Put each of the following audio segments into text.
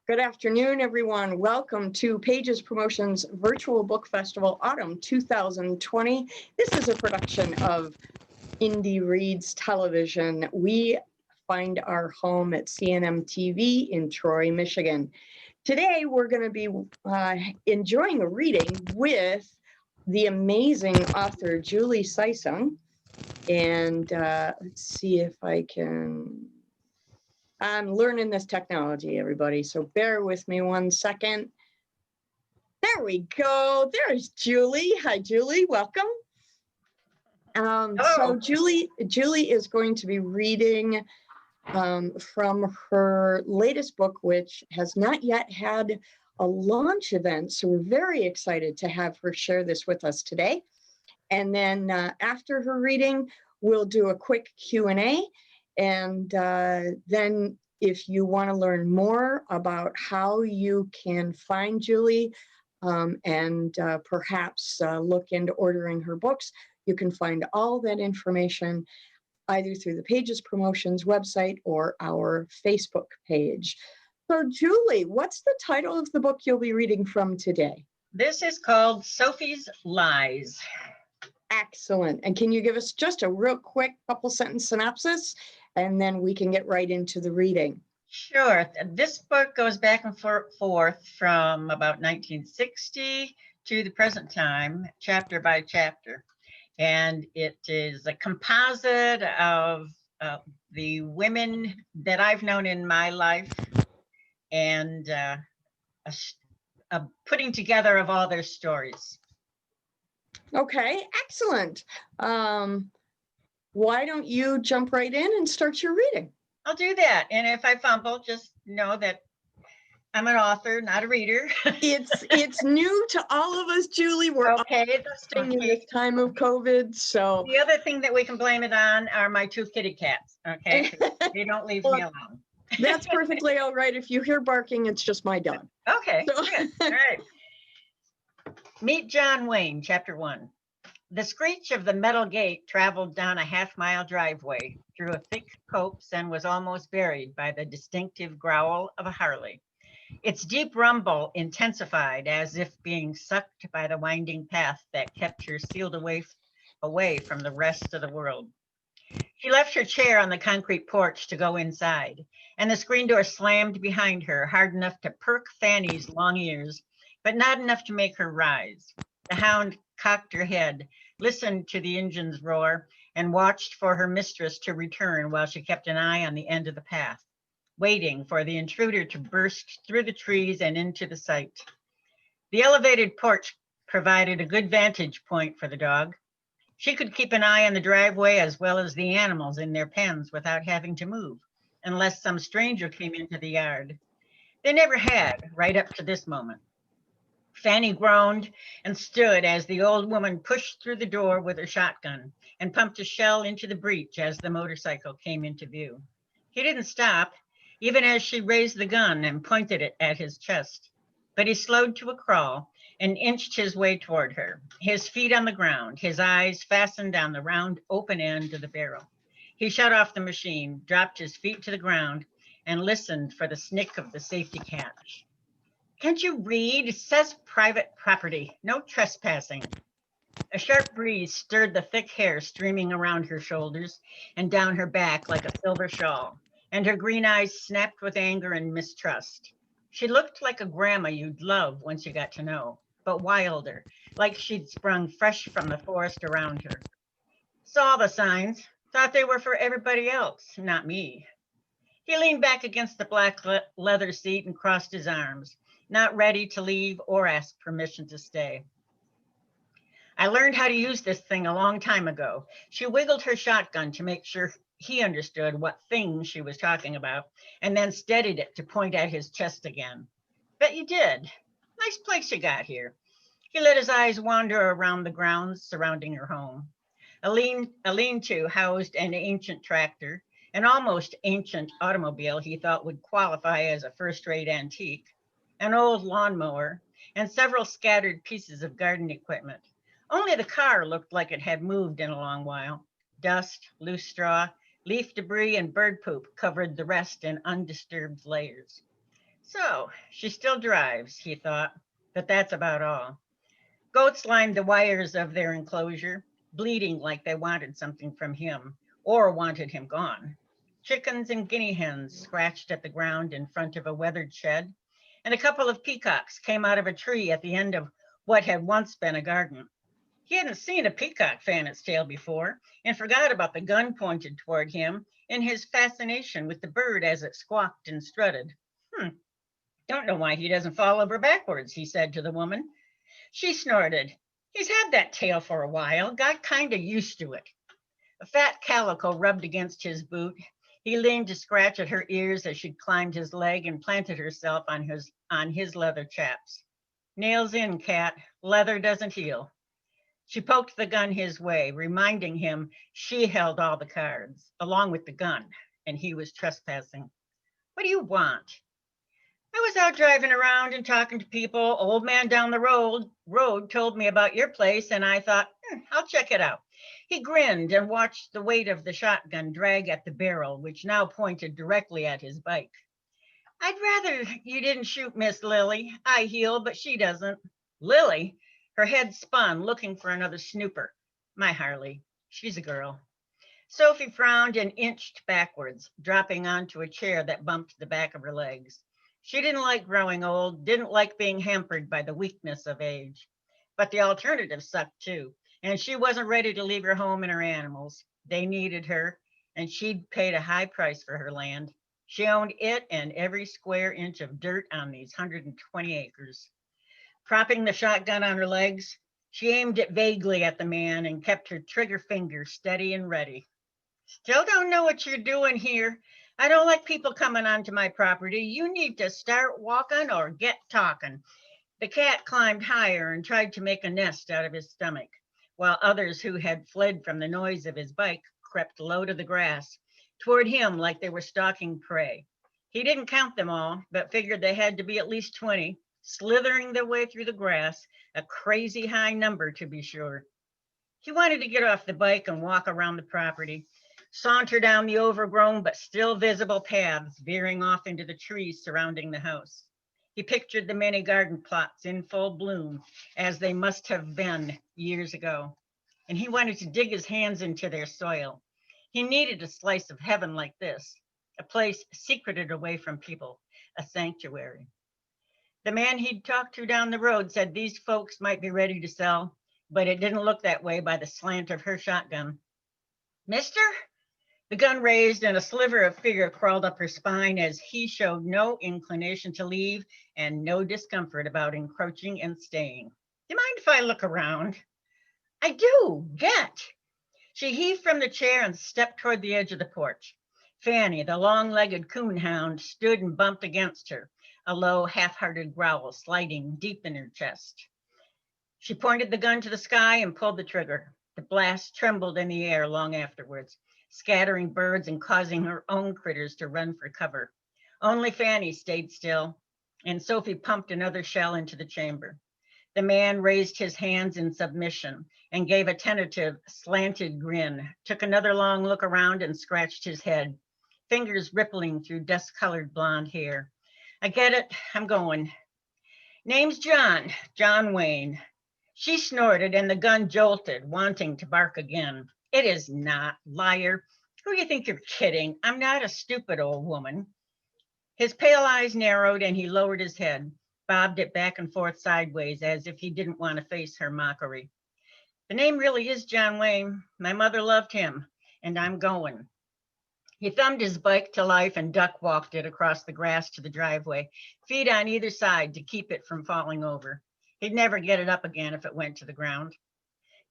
Good afternoon, everyone. Welcome to Pages Promotions Virtual Book Festival Autumn 2020. This is a production of Indie Reads Television. We find our home at CNM TV in Troy, Michigan. Today, we're going to be enjoying a reading with the amazing author JuliAnne Sisung. And let's see if I can... I'm learning this technology, everybody, so bear with me 1 second. There we go. There's Julie. Hi, Julie. Welcome. So Julie is going to be reading from her latest book, which has not yet had a launch event. So we're very excited to have her share this with us today. And then after her reading, we'll do a quick Q&A. And then if you want to learn more about how you can find Julie and perhaps look into ordering her books, you can find all that information either through the Pages Promotions website or our Facebook page. So Julie, what's the title of the book you'll be reading from today? This is called Sophie's Lies. Excellent. And can you give us just a real quick couple sentence synopsis, and then we can get right into the reading? Sure. This book goes back and forth from about 1960 to the present time, chapter by chapter. And it is a composite of the women that I've known in my life and a putting together of all their stories. Okay, excellent. Why don't you jump right in and start your reading? I'll do that. And if I fumble, just know that I'm an author, not a reader. It's new to all of us, Julie. We're okay. In this time of COVID. So the other thing that we can blame it on are my 2 kitty cats. Okay, they don't leave me alone. That's perfectly all right. If you hear barking, it's just my dog. Okay, so. Good. All right. Meet John Wayne, chapter 1. The screech of the metal gate traveled down a half-mile driveway through a thick copse and was almost buried by the distinctive growl of a Harley. Its deep rumble intensified as if being sucked by the winding path that kept her sealed away from the rest of the world. She left her chair on the concrete porch to go inside, and the screen door slammed behind her hard enough to perk Fanny's long ears, but not enough to make her rise. The hound cocked her head, listened to the engine's roar, and watched for her mistress to return while she kept an eye on the end of the path, waiting for the intruder to burst through the trees and into the sight. The elevated porch provided a good vantage point for the dog. She could keep an eye on the driveway as well as the animals in their pens without having to move, unless some stranger came into the yard. They never had, right up to this moment. Fanny groaned and stood as the old woman pushed through the door with her shotgun and pumped a shell into the breech as the motorcycle came into view. He didn't stop, even as she raised the gun and pointed it at his chest. But he slowed to a crawl and inched his way toward her, his feet on the ground, his eyes fastened on the round open end of the barrel. He shut off the machine, dropped his feet to the ground, and listened for the snick of the safety catch. Can't you read? It says private property, no trespassing. A sharp breeze stirred the thick hair streaming around her shoulders and down her back like a silver shawl, and her green eyes snapped with anger and mistrust. She looked like a grandma you'd love once you got to know, but wilder, like she'd sprung fresh from the forest around her. Saw the signs, thought they were for everybody else, not me. He leaned back against the black leather seat and crossed his arms, not ready to leave or ask permission to stay. I learned how to use this thing a long time ago. She wiggled her shotgun to make sure he understood what thing she was talking about, and then steadied it to point at his chest again. Bet you did. Nice place you got here. He let his eyes wander around the grounds surrounding her home. A lean-to housed an ancient tractor, an almost ancient automobile he thought would qualify as a first-rate antique, an old lawnmower, and several scattered pieces of garden equipment. Only the car looked like it had moved in a long while. Dust, loose straw, leaf debris, and bird poop covered the rest in undisturbed layers. So she still drives, he thought, but that's about all. Goats lined the wires of their enclosure, bleating like they wanted something from him or wanted him gone. Chickens and guinea hens scratched at the ground in front of a weathered shed, and a couple of peacocks came out of a tree at the end of what had once been a garden. He hadn't seen a peacock fan its tail before and forgot about the gun pointed toward him in his fascination with the bird as it squawked and strutted. Don't know why he doesn't fall over backwards, he said to the woman. She snorted. He's had that tail for a while, got kind of used to it. A fat calico rubbed against his boot. He leaned to scratch at her ears as she climbed his leg and planted herself on his leather chaps. Nails in, cat. Leather doesn't heal. She poked the gun his way, reminding him she held all the cards, along with the gun, and he was trespassing. What do you want? I was out driving around and talking to people. Old man down the road told me about your place, and I thought, I'll check it out. He grinned and watched the weight of the shotgun drag at the barrel, which now pointed directly at his bike. I'd rather you didn't shoot Miss Lily. I heal, but she doesn't. Lily? Her head spun, looking for another snooper. My Harley. She's a girl. Sophie frowned and inched backwards, dropping onto a chair that bumped the back of her legs. She didn't like growing old, didn't like being hampered by the weakness of age. But the alternative sucked too, and she wasn't ready to leave her home and her animals. They needed her, and she'd paid a high price for her land. She owned it and every square inch of dirt on these 120 acres. Propping the shotgun on her legs, she aimed it vaguely at the man and kept her trigger finger steady and ready. Still don't know what you're doing here. I don't like people coming onto my property. You need to start walking or get talking. The cat climbed higher and tried to make a nest out of his stomach, while others who had fled from the noise of his bike crept low to the grass, toward him like they were stalking prey. He didn't count them all, but figured they had to be at least 20, slithering their way through the grass, a crazy high number to be sure. He wanted to get off the bike and walk around the property, saunter down the overgrown but still visible paths veering off into the trees surrounding the house. He pictured the many garden plots in full bloom, as they must have been years ago, and he wanted to dig his hands into their soil. He needed a slice of heaven like this, a place secreted away from people, a sanctuary. The man he'd talked to down the road said these folks might be ready to sell, but it didn't look that way by the slant of her shotgun. Mister? The gun raised and a sliver of fear crawled up her spine as he showed no inclination to leave and no discomfort about encroaching and staying. Do you mind if I look around? I do, get. She heaved from the chair and stepped toward the edge of the porch. Fanny, the long-legged coonhound, stood and bumped against her, a low, half-hearted growl sliding deep in her chest. She pointed the gun to the sky and pulled the trigger. The blast trembled in the air long afterwards, scattering birds and causing her own critters to run for cover. Only Fanny stayed still, and Sophie pumped another shell into the chamber. The man raised his hands in submission and gave a tentative, slanted grin, took another long look around and scratched his head, fingers rippling through dust-colored blonde hair. I get it, I'm going. Name's John Wayne. She snorted and the gun jolted, wanting to bark again. It is not, liar. Who do you think you're kidding? I'm not a stupid old woman. His pale eyes narrowed and he lowered his head, bobbed it back and forth sideways as if he didn't want to face her mockery. The name really is John Wayne. My mother loved him, and I'm going. He thumbed his bike to life and duck walked it across the grass to the driveway, feet on either side to keep it from falling over. He'd never get it up again if it went to the ground.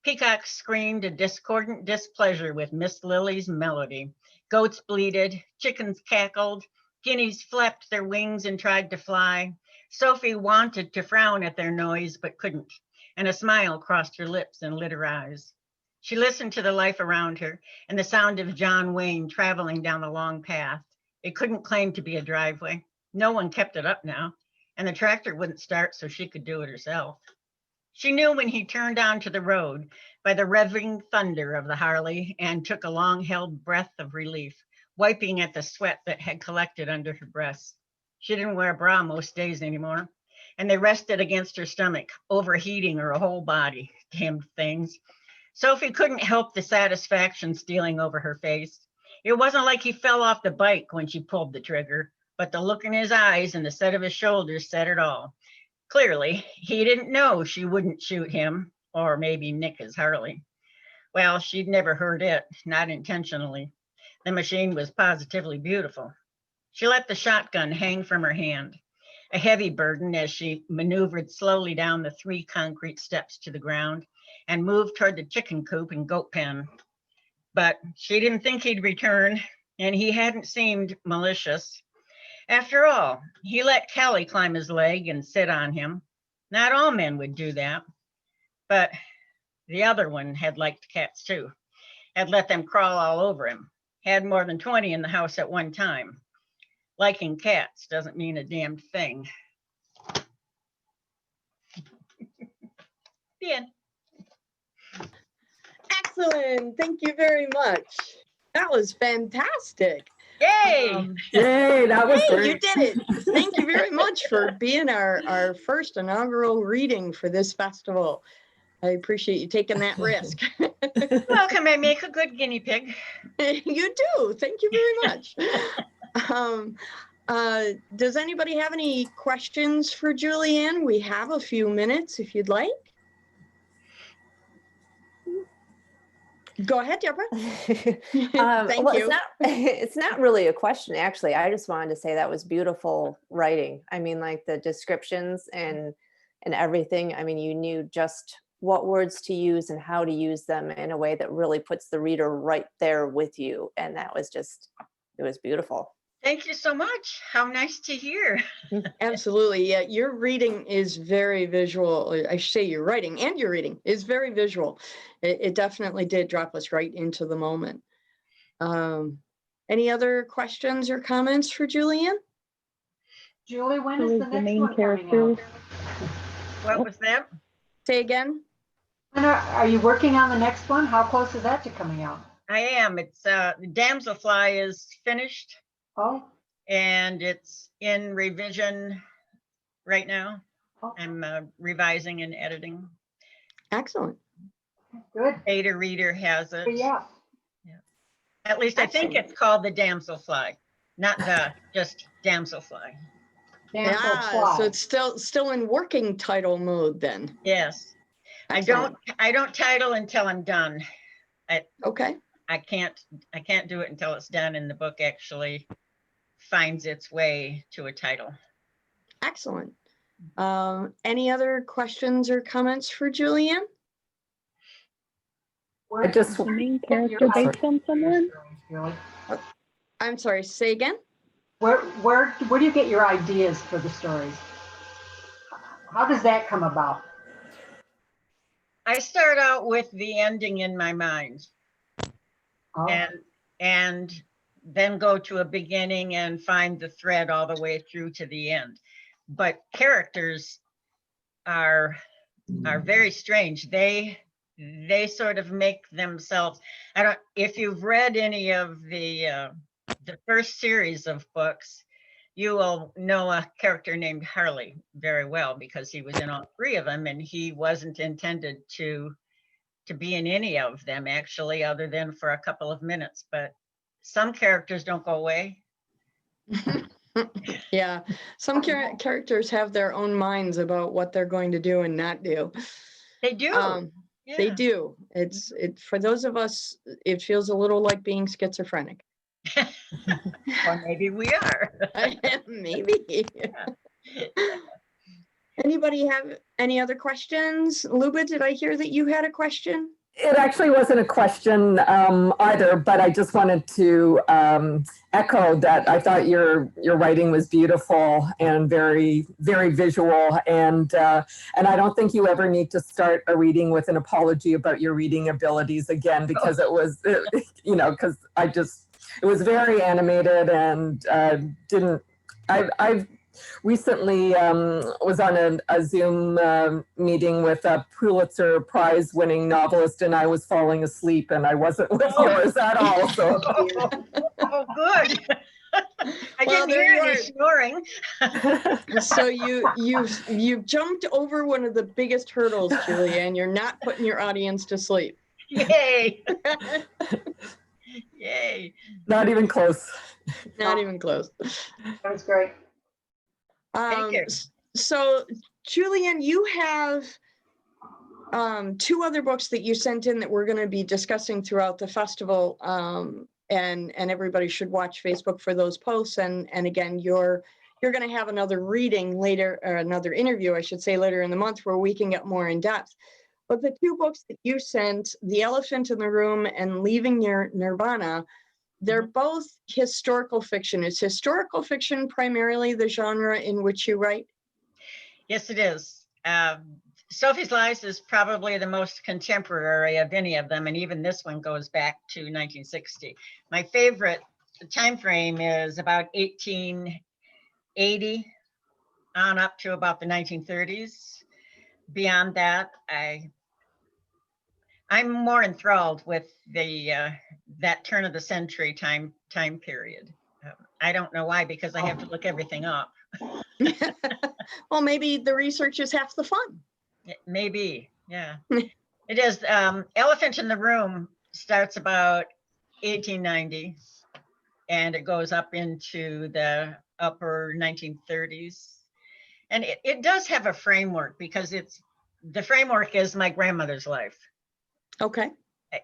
Peacocks screamed a discordant displeasure with Miss Lily's melody. Goats bleated, chickens cackled, guineas flapped their wings and tried to fly. Sophie wanted to frown at their noise, but couldn't, and a smile crossed her lips and lit her eyes. She listened to the life around her and the sound of John Wayne traveling down the long path. It couldn't claim to be a driveway. No one kept it up now, and the tractor wouldn't start so she could do it herself. She knew when he turned onto the road by the revving thunder of the Harley and took a long-held breath of relief, wiping at the sweat that had collected under her breast. She didn't wear a bra most days anymore, and they rested against her stomach, overheating her whole body. Damn things. Sophie couldn't help the satisfaction stealing over her face. It wasn't like he fell off the bike when she pulled the trigger, but the look in his eyes and the set of his shoulders said it all. Clearly, he didn't know she wouldn't shoot him, or maybe nick his Harley. Well, she'd never heard it, not intentionally. The machine was positively beautiful. She let the shotgun hang from her hand, a heavy burden as she maneuvered slowly down the 3 concrete steps to the ground and moved toward the chicken coop and goat pen. But she didn't think he'd return, and he hadn't seemed malicious. After all, he let Callie climb his leg and sit on him. Not all men would do that, but the other one had liked cats too, had let them crawl all over him, had more than 20 in the house at one time. Liking cats doesn't mean a damn thing. The end. Excellent. Thank you very much. That was fantastic. Yay! Yay, that was Hey, great. you did it. Thank you very much for being our first inaugural reading for this festival. I appreciate you taking that risk. Welcome, I make a good guinea pig. You do. Thank you very much. Does anybody have any questions for JuliAnne? We have a few minutes if you'd like. Go ahead, Deborah. Thank Well, you. it's not really a question, actually. I just wanted to say that was beautiful writing. I mean, like the descriptions and everything. I mean, you knew just what words to use and how to use them in a way that really puts the reader right there with you. And that was just, it was beautiful. Thank you so much. How nice to hear. Absolutely. Yeah, your reading is very visual. I should say your writing and your reading is very visual. It definitely did drop us right into the moment. Any other questions or comments for JuliAnne? Julie, when is the next main one coming character? out? What was that? Say again? When are you working on the next one? How close is that to coming out? I am. It's Damselfly is finished Oh, and it's in revision right now. okay. I'm revising and editing. Excellent. Good. Beta reader has it. Yeah. At least I think Excellent. it's called the Damselfly, not the just Damselfly. Yeah, so it's still in working title mode then. Yes. Excellent. I don't title until I'm done. Okay. I can't do it until it's done and the book actually finds its way to a title. Excellent. Any other questions or comments for JuliAnne? Where Just the main character based on someone? Julie? I'm sorry, say again? Where do you get your ideas for the stories? How does that come about? I start out with the ending in my mind Oh, and then go to a beginning and find the thread all the way through to the end. But characters are very strange. They sort of make themselves. If you've read any of the first series of books, you will know a character named Harley very well because he was in all 3 of them, and he wasn't intended to be in any of them actually, other than for a couple of minutes. But some characters don't go away. Yeah, some characters have their own minds about what they're going to do and not do. They do. They do. It's for those of us, it feels a little like being schizophrenic. Or maybe we are. Maybe. Anybody have any other questions? Luba, did I hear that you had a question? It actually wasn't a question either, but I just wanted to echo that I thought your writing was beautiful and very, very visual. And I don't think you ever need to start a reading with an apology about your reading abilities again, because it was, because it was very animated and I've recently was on a Zoom meeting with a Pulitzer Prize winning novelist, and I was falling asleep and I wasn't with yours at all. So Oh, good. I Well, didn't there hear you any snoring. So you've jumped over one of the biggest hurdles, JuliAnne. You're not putting your audience to sleep. Yay. Yay. Not even close. Not even close. That was great. Thank you. So, JuliAnne, you have two other books that you sent in that we're going to be discussing throughout the festival, and everybody should watch Facebook for those posts. And again, you're going to have another reading later, or another interview, I should say, later in the month, where we can get more in depth. But the two books that you sent, The Elephant in the Room and Leaving Nirvana, they're both historical fiction. Is historical fiction primarily the genre in which you write? Yes, it is. Sophie's Lies is probably the most contemporary of any of them, and even this one goes back to 1960. My favorite time frame is about 1880 on up to about the 1930s. Beyond that, I'm more enthralled with the that turn of the century time period. I don't know why, because I have to look everything up. Well, maybe the research is half the fun. Maybe, yeah. It is. Elephant in the Room starts about 1890, and it goes up into the upper 1930s. And it does have a framework, because the framework is my grandmother's life. Okay.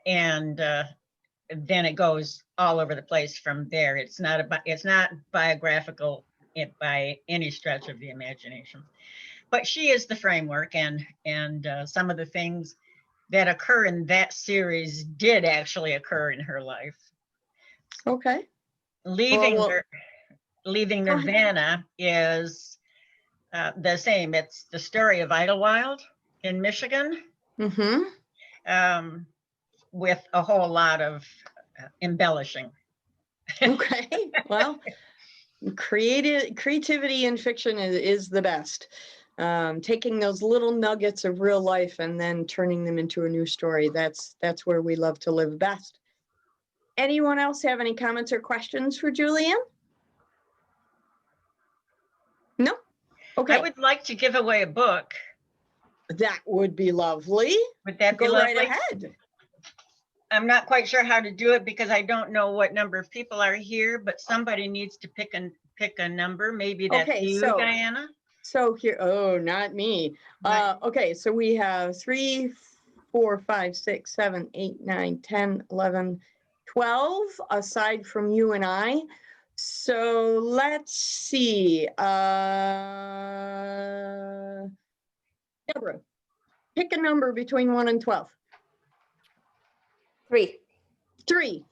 And then it goes all over the place from there. It's not biographical by any stretch of the imagination. But she is the framework, and some of the things that occur in that series did actually occur in her life. Okay. Leaving Go ahead. Nirvana is the same. It's the story of Idlewild in Michigan, with a whole lot of embellishing. Okay. Well, creativity in fiction is the best. Taking those little nuggets of real life and then turning them into a new story. That's where we love to live best. Anyone else have any comments or questions for JuliAnne? No? Okay. I would like to give away a book. That would be lovely. Would that be Go lovely? right ahead. I'm not quite sure how to do it, because I don't know what number of people are here, but somebody needs to pick a number. Maybe that's Okay, you, so- Diana. So here, oh, not me. Okay, so we have 3, 4, 5, 6, 7, 8, 9, 10, 11, 12, aside from you and I. So let's see. Deborah, pick a number between 1 and 12. 3. 3.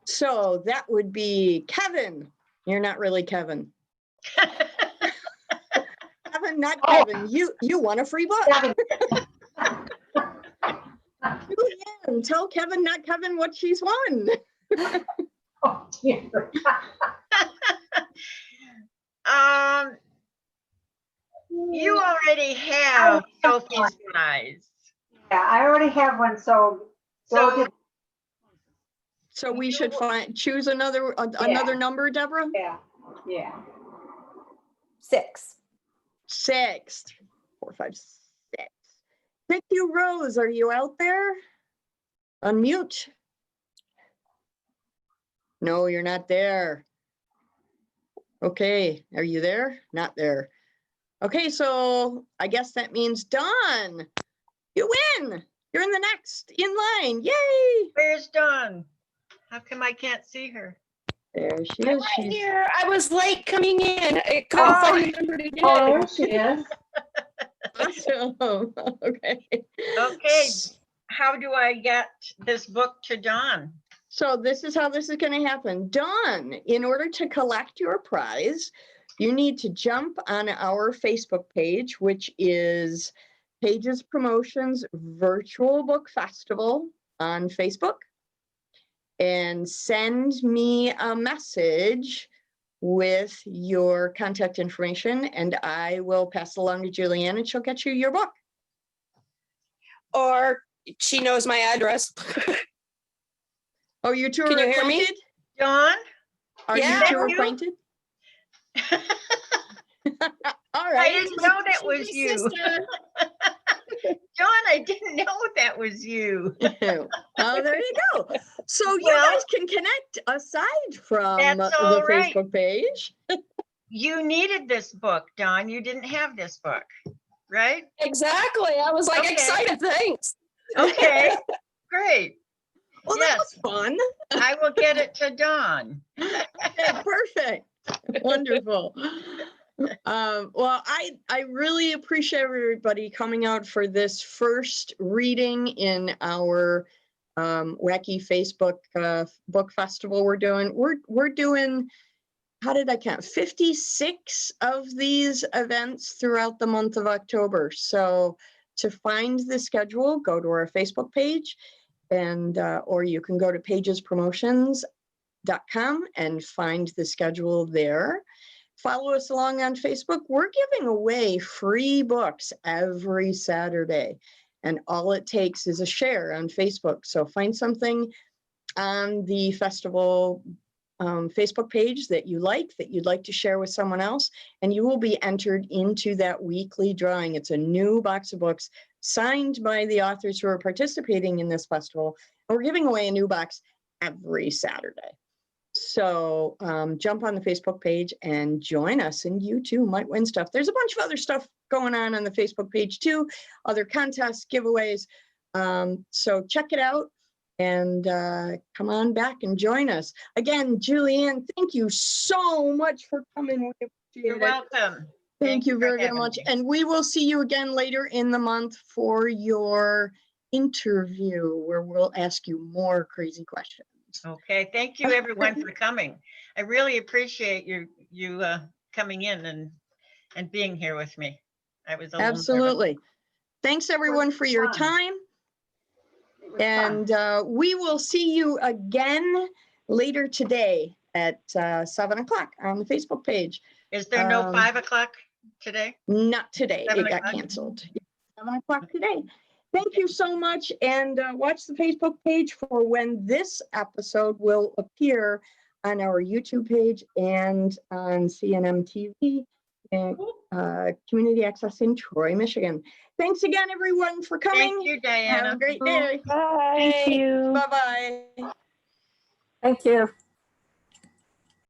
So that would be Kevin. You're not really Kevin. Kevin, not Kevin. You won a free book. JuliAnne, tell Kevin, not Kevin, what she's won. Oh, dear. You already have Sophie's Lies. Yeah, I already have one, so So we should choose another number, Deborah? yeah. 6. 6. 4, 5, 6. Thank you, Rose. Are you out there? Unmute. No, you're not there. Okay, are you there? Not there. Okay, so I guess that means Dawn. You win. You're in the next in line. Yay! Where's Dawn? How come I can't see her? There she I'm is. right She's here. I was late coming in. I couldn't find the number to get Oh, it. there she is. awesome. Okay. Okay, how do I get this book to Dawn? So this is how this is going to happen. Dawn, in order to collect your prize, you need to jump on our Facebook page, which is Pages Promotions Virtual Book Festival on Facebook, and send me a message with your contact information, and I will pass it along to JuliAnne, and she'll get you your book. Or she knows my address. Oh, you two Can are you hear me? acquainted? Dawn? Are Yeah. you two Thank you. acquainted? All I right. didn't know that was She's you. my sister. John, I didn't know that was you. Oh, there you go. So you Well, guys can connect aside from that's the all right. Facebook page. You needed this book, Don. You didn't have this book, right? Exactly. I was like Okay. excited. Thanks. Okay, great. Well, that Yes, was fun. I will get it to Don. Okay, perfect. Wonderful. Well, I really appreciate everybody coming out for this first reading in our wacky Facebook book festival we're doing. We're doing, how did I count? 56 of these events throughout the month of October. So to find the schedule, go to our Facebook page, and or you can go to pagespromotions.com and find the schedule there. Follow us along on Facebook. We're giving away free books every Saturday, and all it takes is a share on Facebook. So find something on the festival Facebook page that you'd like to share with someone else, and you will be entered into that weekly drawing. It's a new box of books signed by the authors who are participating in this festival. And we're giving away a new box every Saturday. So jump on the Facebook page and join us, and you too might win stuff. There's a bunch of other stuff going on the Facebook page too, other contests, giveaways. So check it out and come on back and join us. Again, JuliAnne, thank you so much for coming. We appreciate You're it. welcome. Thank you for very, very having much. me. And we will see you again later in the month for your interview, where we'll ask you more crazy questions. Okay, thank you everyone for coming. I really appreciate you coming in and being here with me. I was a little nervous. Absolutely. Thanks everyone for your Fun. time. It was And fun. we will see you again later today at 7 o'clock on the Facebook page. Is there no 5 5 o'clock today? Not today. 7 It got o'clock? canceled. 7 o'clock today. Thank you so much. And watch the Facebook page for when this episode will appear on our YouTube page and on CNM TV and Community Access in Troy, Michigan. Thanks again, everyone, for coming. Thank you, Have Diana. a great day. Bye. Thank you. Bye-bye. Thank you.